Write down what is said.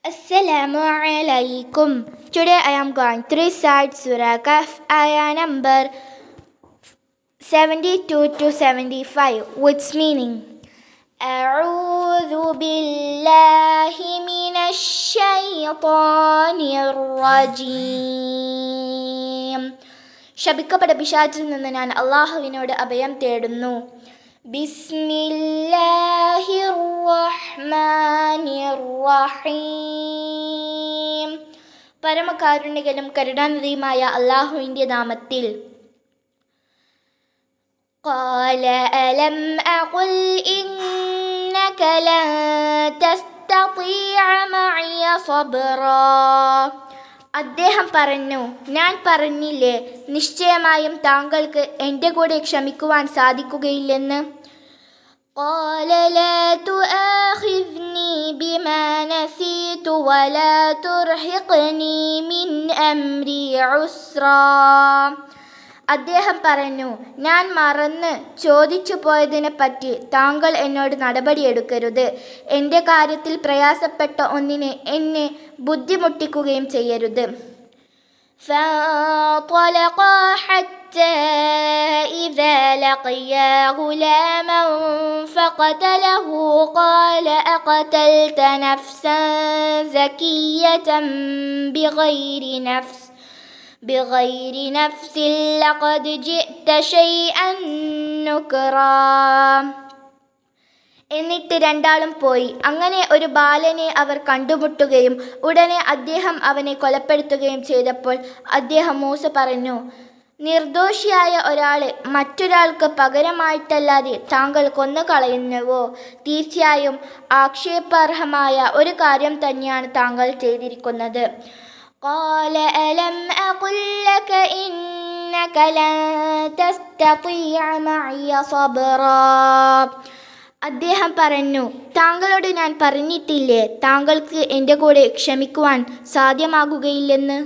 Assalamu alaikum. Today I am going to recite Surah Kahf, ayah number 72 to 75, with meaning. أعوذ بالله من الشيطان الرجيم. ശപിക്കപ്പെട്ട പിശാചിൽ നിന്ന് ഞാൻ അള്ളാഹുവിനോട് അഭയം തേടുന്നു. ബിസ്മില്ലാഹിർ റഹ്മാനിർ റഹീം. പരമകാരുണികനും കരുണാനിധിയുമായ അള്ളാഹുവിൻ്റെ നാമത്തിൽ. قال ألم أقل إنك لن تستطيع معي صبرا. അദ്ദേഹം പറഞ്ഞു, ഞാൻ പറഞ്ഞില്ലേ നിശ്ചയമായും താങ്കൾക്ക് എൻ്റെ കൂടെ ക്ഷമിക്കുവാൻ സാധിക്കുകയില്ലെന്ന്. قال لا تؤاخذني بما نسيت ولا ترهقني من أمري عسرا. അദ്ദേഹം പറഞ്ഞു, ഞാൻ മറന്ന് ചോദിച്ചു പോയതിനെ പറ്റി താങ്കൾ എന്നോട് നടപടിയെടുക്കരുത്. എൻ്റെ കാര്യത്തിൽ പ്രയാസപ്പെട്ട ഒന്നിനെ എന്നെ ബുദ്ധിമുട്ടിക്കുകയും ചെയ്യരുത്. فانطلقا حتى إذا لقيا غلاما فقتله قال أقتلت نفسا زكية بغير نفس لقد جئت شيئا نكرا. എന്നിട്ട് രണ്ടാളും പോയി. അങ്ങനെ ഒരു ബാലനെ അവർ കണ്ടുമുട്ടുകയും ഉടനെ അദ്ദേഹം അവനെ കൊലപ്പെടുത്തുകയും ചെയ്തപ്പോൾ അദ്ദേഹം മൂസ പറഞ്ഞു, നിർദോഷിയായ ഒരാളെ മറ്റൊരാൾക്ക് പകരമായിട്ടല്ലാതെ താങ്കൾ കൊന്നുകളയുന്നുവോ? തീർച്ചയായും ആക്ഷേപാർഹമായ ഒരു കാര്യം തന്നെയാണ് താങ്കൾ ചെയ്തിരിക്കുന്നത്. قال ألم أقل لك إنك لن تستطيع معي صبرا. അദ്ദേഹം പറഞ്ഞു, താങ്കളോട് ഞാൻ പറഞ്ഞിട്ടില്ലേ താങ്കൾക്ക് എൻ്റെ കൂടെ ക്ഷമിക്കുവാൻ സാധ്യമാകുകയില്ലെന്ന്.